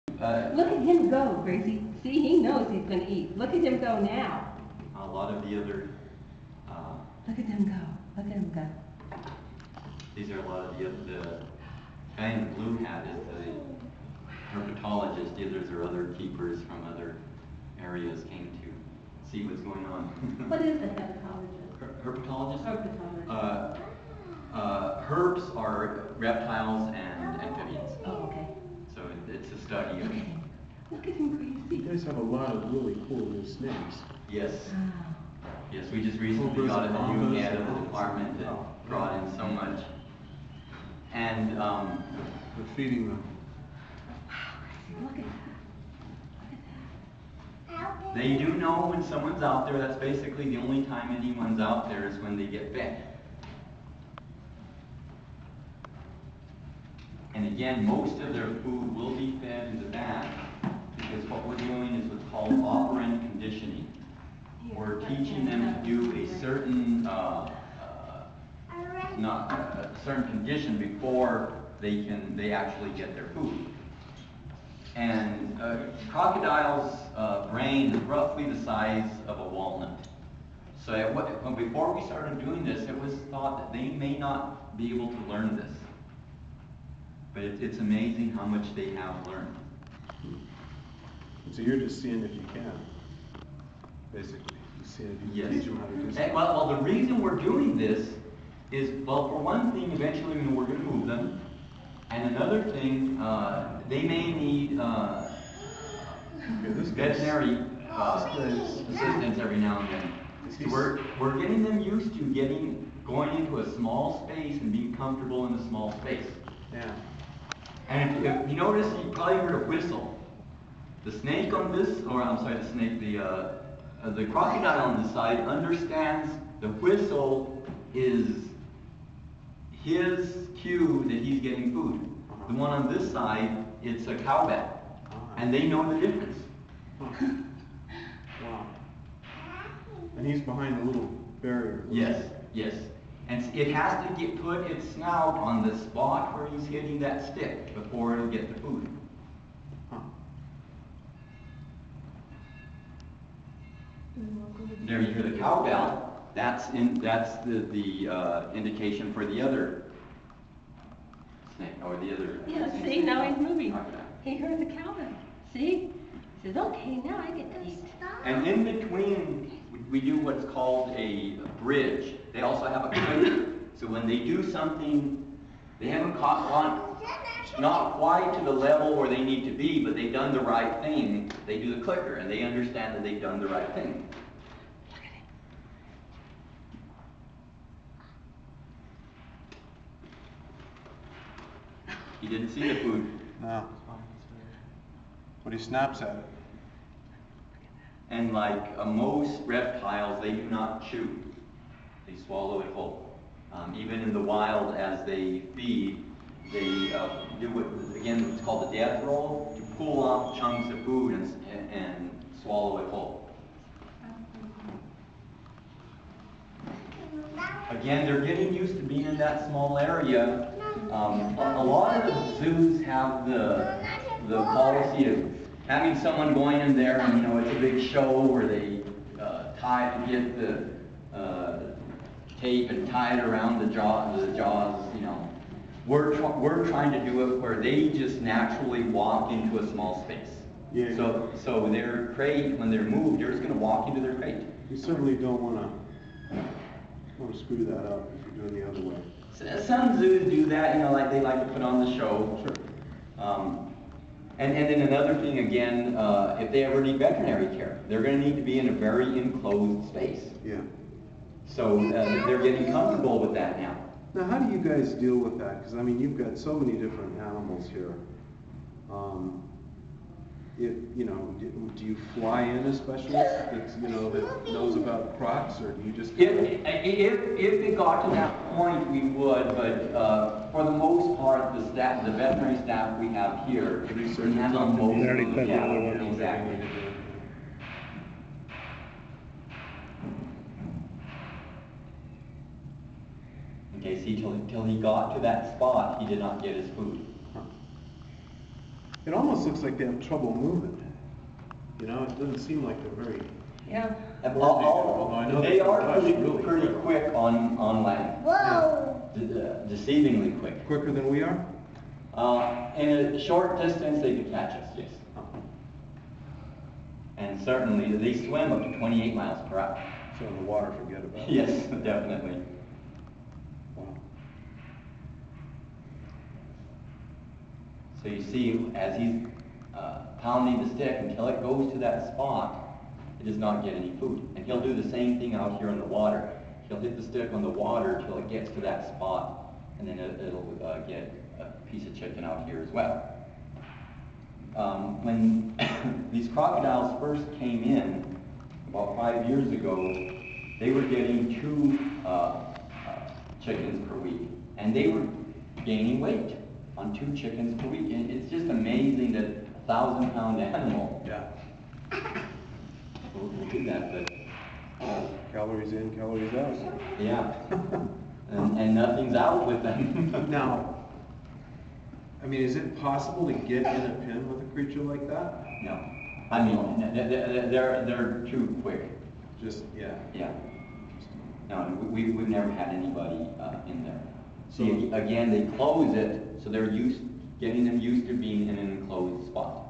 Look at him go, Gracie. See, he knows he's going to eat. Look at him go now. A lot of the other, Look at him go. Look at him go. these are a lot of the guy in the blue hat is the herpetologist. The others are other keepers from other areas came to see what's going on. What is a herpetologist? Herpetologist? Herpetologist. Herps are reptiles and amphibians. Oh, okay. So it's a study of. Look at him. Look at him, Gracie. You guys have a lot of really cool new snakes. Yes. Wow. Yes, we just recently got a new head of the department that brought in so much. And We're feeding them. Wow, Gracie, look at that. Look at that. they do know when someone's out there. That's basically the only time anyone's out there is when they get fed. And again, most of their food will be fed in the back because what we're doing is what's called operant conditioning. We're teaching them to do a certain, certain condition before they actually get their food. And crocodile's brain is roughly the size of a walnut. So before we started doing this, it was thought that they may not be able to learn this. But it's amazing how much they have learned. So you're just seeing if you can, basically. You see if you Yes. teach them how to do And, something. well, the reason we're doing this is, well, for one thing, eventually we're going to move them. And another thing, they may need This guy's- veterinary guy's- assistance every now and then. So we're getting them used to going into a small space and being comfortable in a small space. Yeah. And if you notice, you probably heard a whistle. The snake on this, or I'm sorry, the crocodile on this side understands the whistle is his cue that he's getting food. The one on this side, it's a cowbell. And they know the difference. Huh. Wow. And he's behind the little barrier. Yes, yes. And it has to put its snout on the spot where he's hitting that stick before it'll get the food. Huh. There you hear the cowbell. That's the indication for the other snake or the other. Yeah, see, now he's moving. He heard the cowbell. See? He says, okay, now I get to eat. And in between, we do what's called a bridge. They also have a clicker. So when they do something, they haven't not quite to the level where they need to be, but they've done the right thing. They do the clicker, and they understand that they've done the right thing. He didn't see the food. No. But he snaps at it. And like most reptiles, they do not chew. They swallow it whole. Even in the wild, as they feed, they do what, again, what's called the death roll, to pull off chunks of food and swallow it whole. Again, they're getting used to being in that small area. A lot of zoos have the policy of having someone going in there, and it's a big show where they get the tape and tie it around the jaws. We're trying to do it where they just naturally walk into a small space. Yeah. So their crate, when they're moved, they're just going to walk into their crate. You certainly don't want to screw that up if you're doing the other way. Some zoos do that, like they like to put on the show. Sure. And then another thing, again, if they ever need veterinary care, they're going to need to be in a very enclosed space. Yeah. So they're getting comfortable with that now. Now, how do you guys deal with that? Because, I mean, you've got so many different animals here. Do you fly in a specialist that's, that knows about crocs, or do you just... If it got to that point, we would, but for the most part, the veterinary staff we have here, we handle most of them. Yeah, exactly. Okay, see, till he got to that spot, he did not get his food. It almost looks like they have trouble moving. You know, it doesn't seem like they're very, Yeah. although I know They can are rush pretty, really pretty quick. quick on land. Whoa! Deceivingly quick. Quicker than we are? In a short distance, they could catch us, yes. Oh. And certainly, they swim up to 28 miles per hour. So in the water, forget about it. Yes, definitely. Wow. So you see, as he's pounding the stick until it goes to that spot, it does not get any food. And he'll do the same thing out here in the water. He'll hit the stick on the water till it gets to that spot, and then it'll get a piece of chicken out here as well. When these crocodiles first came in, about 5 years ago, they were getting 2 chickens per week, and they were gaining weight on 2 chickens per week. And it's just amazing that a 1,000-pound animal Yeah. will do that, but Calories in, calories out. yeah, and nothing's out with them. Now, I mean, is it possible to get in a pen with a creature like that? No, I mean, they're too quick. Just, yeah. Yeah. No, we've never had anybody in there. So- See, again, they close it, so they're getting them used to being in an enclosed spot.